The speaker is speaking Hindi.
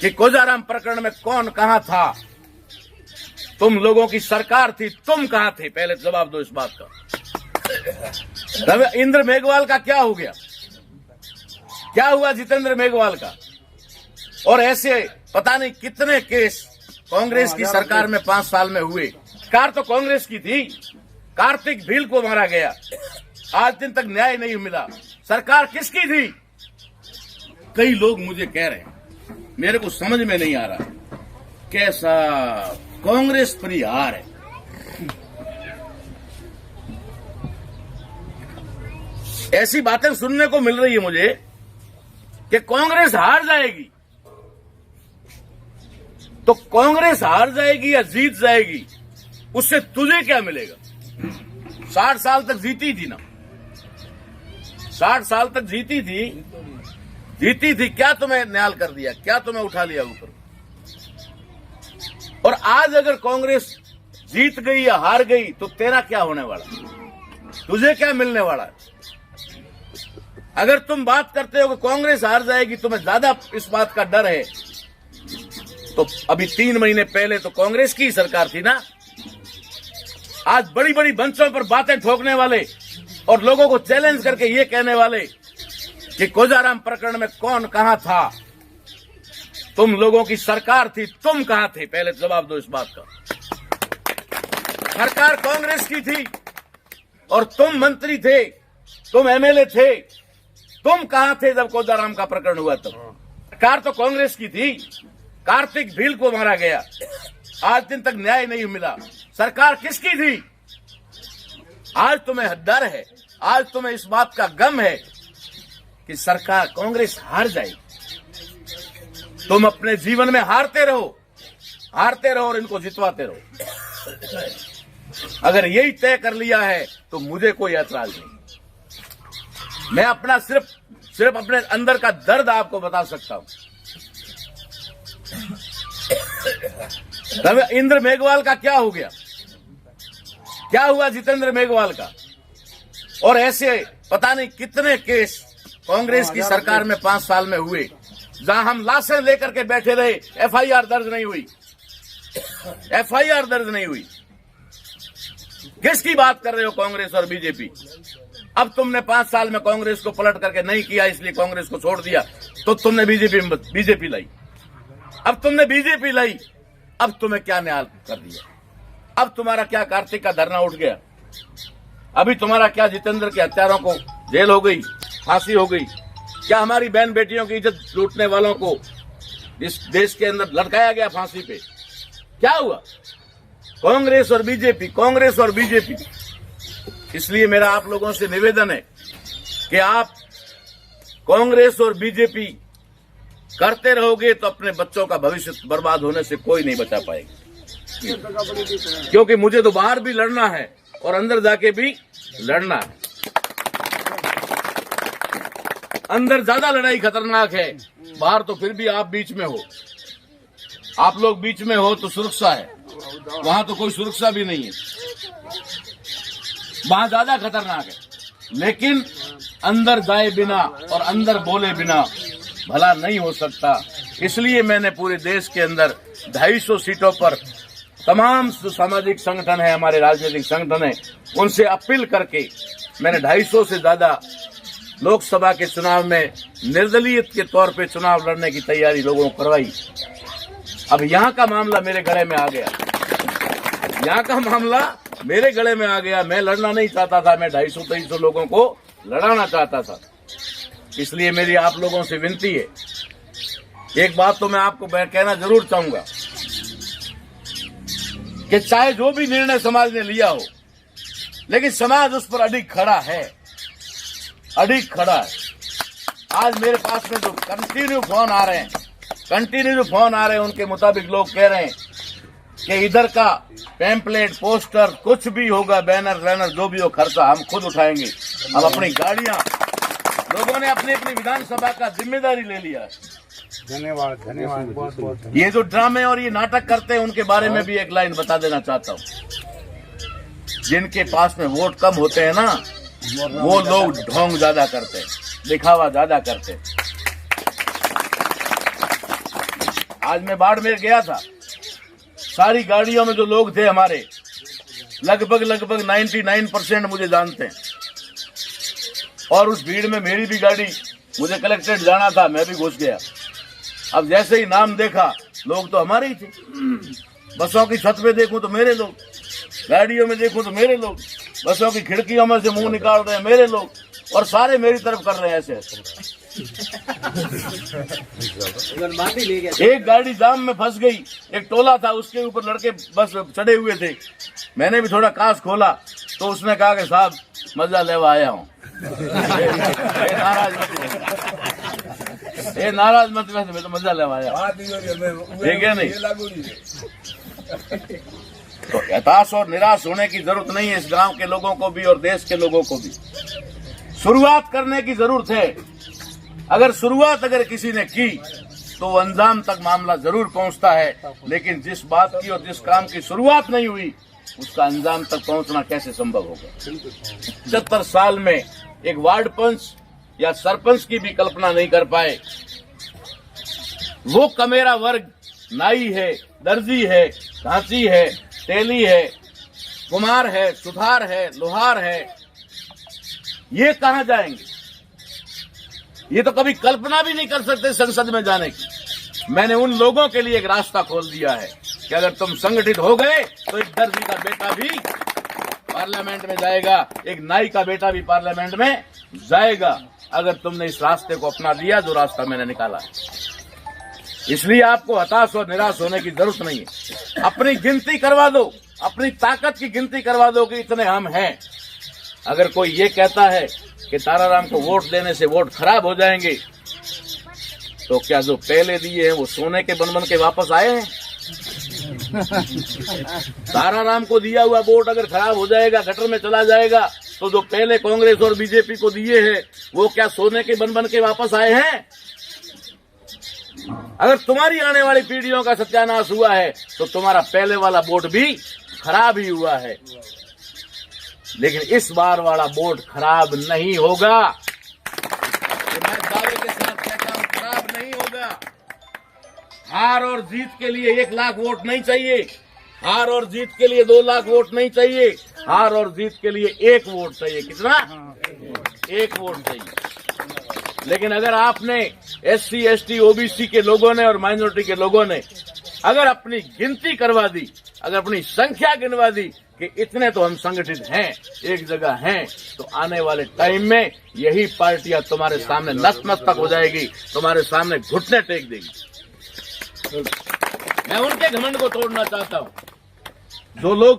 कि कोजाराम प्रकरण में कौन कहां था। तुम लोगों की सरकार थी, तुम कहां थे, पहले जवाब दो इस बात का। इंद्र मेघवाल का क्या हो गया, क्या हुआ जितेंद्र मेघवाल का। और ऐसे पता नहीं कितने केस कांग्रेस की सरकार में 5 साल में हुए। कार तो कांग्रेस की थी, कार्तिक भील को मारा गया, आज दिन तक न्याय नहीं मिला। सरकार किसकी थी। कई लोग मुझे कह रहे हैं, मेरे को समझ में नहीं आ रहा कैसा कांग्रेस परिहार है। ऐसी बातें सुनने को मिल रही है मुझे कि कांग्रेस हार जाएगी। तो कांग्रेस हार जाएगी या जीत जाएगी, उससे तुझे क्या मिलेगा। 60 साल तक जीती थी ना, 60 साल तक जीती थी, क्या तुम्हें न्याल कर दिया, क्या तुम्हें उठा लिया ऊपर। और आज अगर कांग्रेस जीत गई या हार गई तो तेरा क्या होने वाला, तुझे क्या मिलने वाला है। अगर तुम बात करते हो कि कांग्रेस हार जाएगी, तुम्हें ज्यादा इस बात का डर है, तो अभी 3 महीने पहले तो कांग्रेस की सरकार थी ना। आज बड़ी बड़ी मंचों पर बातें ठोकने वाले और लोगों को चैलेंज करके ये कहने वाले कि कोजाराम प्रकरण में कौन कहां था। तुम लोगों की सरकार थी, तुम कहां थे, पहले जवाब दो इस बात का। सरकार कांग्रेस की थी और तुम मंत्री थे, तुम एमएलए थे, तुम कहां थे जब कोजाराम का प्रकरण हुआ तब। सरकार तो कांग्रेस की थी, कार्तिक भील को मारा गया, आज दिन तक न्याय नहीं मिला। सरकार किसकी थी। आज तुम्हें डर है, आज तुम्हें इस बात का गम है कि सरकार कांग्रेस हार जाएगी। तुम अपने जीवन में हारते रहो और इनको जितवाते रहो। अगर यही तय कर लिया है तो मुझे कोई ऐतराज नहीं। मैं अपना सिर्फ अपने अंदर का दर्द आपको बता सकता हूं। इंद्र मेघवाल का क्या हो गया, क्या हुआ जितेंद्र मेघवाल का। और ऐसे पता नहीं कितने केस कांग्रेस की सरकार में 5 साल में हुए, जहां हम लाशें लेकर के बैठे रहे, एफआईआर दर्ज नहीं हुई, एफआईआर दर्ज नहीं हुई। किसकी बात कर रहे हो, कांग्रेस और बीजेपी। अब तुमने 5 साल में कांग्रेस को पलट करके नहीं किया, इसलिए कांग्रेस को छोड़ दिया, तो तुमने बीजेपी लाई। अब तुमने बीजेपी लाई, अब तुम्हें क्या न्याय कर दिया। अब तुम्हारा क्या कार्तिक का धरना उठ गया, अभी तुम्हारा क्या जितेंद्र के हत्यारों को जेल हो गई, फांसी हो गई। क्या हमारी बहन बेटियों की इज्जत लूटने वालों को इस देश के अंदर लटकाया गया फांसी पे। क्या हुआ। कांग्रेस और बीजेपी, कांग्रेस और बीजेपी। इसलिए मेरा आप लोगों से निवेदन है कि आप कांग्रेस और बीजेपी करते रहोगे तो अपने बच्चों का भविष्य बर्बाद होने से कोई नहीं बचा पाएगा। क्योंकि मुझे तो बाहर भी लड़ना है और अंदर जाके भी लड़ना है। अंदर ज्यादा लड़ाई खतरनाक है, बाहर तो फिर भी आप बीच में हो, आप लोग बीच में हो तो सुरक्षा है, वहां तो कोई सुरक्षा भी नहीं है, वहां ज्यादा खतरनाक है। लेकिन अंदर जाए बिना और अंदर बोले बिना भला नहीं हो सकता। इसलिए मैंने पूरे देश के अंदर 250 सीटों पर तमाम जो सामाजिक संगठन है, हमारे राजनीतिक संगठन है, उनसे अपील करके मैंने 250 से ज्यादा लोकसभा के चुनाव में निर्दलीय के तौर पे चुनाव लड़ने की तैयारी लोगों को करवाई। अब यहाँ का मामला मेरे गले में आ गया, यहाँ का मामला मेरे गले में आ गया। मैं लड़ना नहीं चाहता था, मैं 250-300 लोगों को लड़ाना चाहता था। इसलिए मेरी आप लोगों से विनती है, एक बात तो मैं आपको कहना जरूर चाहूंगा कि चाहे जो भी निर्णय समाज ने लिया हो, लेकिन समाज उस पर अडिग खड़ा है, अडिग खड़ा है। आज मेरे पास में जो कंटिन्यू फोन आ रहे हैं, उनके मुताबिक लोग कह रहे हैं कि इधर का पैम्पलेट, पोस्टर, कुछ भी होगा, बैनर वैनर जो भी हो, खर्चा हम खुद उठाएंगे। हम अपनी गाड़ियां, लोगों ने अपनी अपनी विधानसभा का जिम्मेदारी ले लिया है। धन्यवाद धन्यवाद, बहुत बहुत। ये जो ड्रामे और ये नाटक करते हैं उनके बारे में भी एक लाइन बता देना चाहता हूँ। जिनके पास में वोट कम होते हैं ना, वो लोग ढोंग ज्यादा करते हैं, दिखावा ज्यादा करते हैं। आज मैं बाड़मेर गया था, सारी गाड़ियों में जो लोग थे हमारे, लगभग 99% मुझे जानते हैं। और उस भीड़ में मेरी भी गाड़ी, मुझे कलेक्ट्रेट जाना था, मैं भी घुस गया। अब जैसे ही नाम देखा, लोग तो हमारे ही थे। बसों की छत पे देखूं तो मेरे लोग, गाड़ियों में देखूं तो मेरे लोग, बसों की खिड़कियों में से मुंह निकाल रहे हैं मेरे लोग, और सारे मेरी तरफ कर रहे हैं ऐसे ऐसे। एक गाड़ी जाम में फंस गई, एक टोला था, उसके ऊपर लड़के बस चढ़े हुए थे। मैंने भी थोड़ा कांच खोला तो उसने कहा कि साहब मजा लेवा आया हूँ। नाराज मत वैसे, मैं तो मजा लेवा आया, ठीक है नहीं। तो हताश और निराश होने की जरूरत नहीं है, इस गांव के लोगों को भी और देश के लोगों को भी शुरुआत करने की जरूरत है। अगर शुरुआत किसी ने की तो अंजाम तक मामला जरूर पहुंचता है, लेकिन जिस बात की और जिस काम की शुरुआत नहीं हुई उसका अंजाम तक पहुंचना कैसे संभव होगा। 75 साल में एक वार्ड पंच या सरपंच की भी कल्पना नहीं कर पाए। वो कमेरा वर्ग नाई है, दर्जी है, घांची है, तेली है, कुम्हार है, सुथार है, लोहार है, ये कहां जाएंगे? ये तो कभी कल्पना भी नहीं कर सकते संसद में जाने की। मैंने उन लोगों के लिए एक रास्ता खोल दिया है कि अगर तुम संगठित हो गए तो एक दर्जी का बेटा भी पार्लियामेंट में जाएगा, एक नाई का बेटा भी पार्लियामेंट में जाएगा, अगर तुमने इस रास्ते को अपना लिया जो रास्ता मैंने निकाला है। इसलिए आपको हताश और निराश होने की जरूरत नहीं है। अपनी गिनती करवा दो, अपनी ताकत की गिनती करवा दो कि इतने हम हैं। अगर कोई ये कहता है कि ताराराम को वोट देने से वोट खराब हो जाएंगे, तो क्या जो पहले दिए हैं वो सोने के बन के वापस आए हैं? ताराराम को दिया हुआ वोट अगर खराब हो जाएगा, गटर में चला जाएगा, तो जो पहले कांग्रेस और बीजेपी को दिए हैं वो क्या सोने के बन के वापस आए हैं? अगर तुम्हारी आने वाली पीढ़ियों का सत्यानाश हुआ है तो तुम्हारा पहले वाला वोट भी खराब ही हुआ है, लेकिन इस बार वाला वोट खराब नहीं होगा। मैं दावे के साथ कहता हूं, खराब नहीं होगा। हार और जीत के लिए 1 लाख वोट नहीं चाहिए, हार और जीत के लिए 2 लाख वोट नहीं चाहिए, हार और जीत के लिए 1 वोट चाहिए। कितना? 1 वोट चाहिए। लेकिन अगर आपने SC, ST, OBC के लोगों ने और माइनॉरिटी के लोगों ने अगर अपनी गिनती करवा दी, अगर अपनी संख्या गिनवा दी कि इतने तो हम संगठित हैं, एक जगह हैं, तो आने वाले टाइम में यही पार्टियां तुम्हारे सामने नतमस्तक हो जाएगी, तुम्हारे सामने घुटने टेक देगी। मैं उनके घमंड को तोड़ना चाहता हूं जो लोग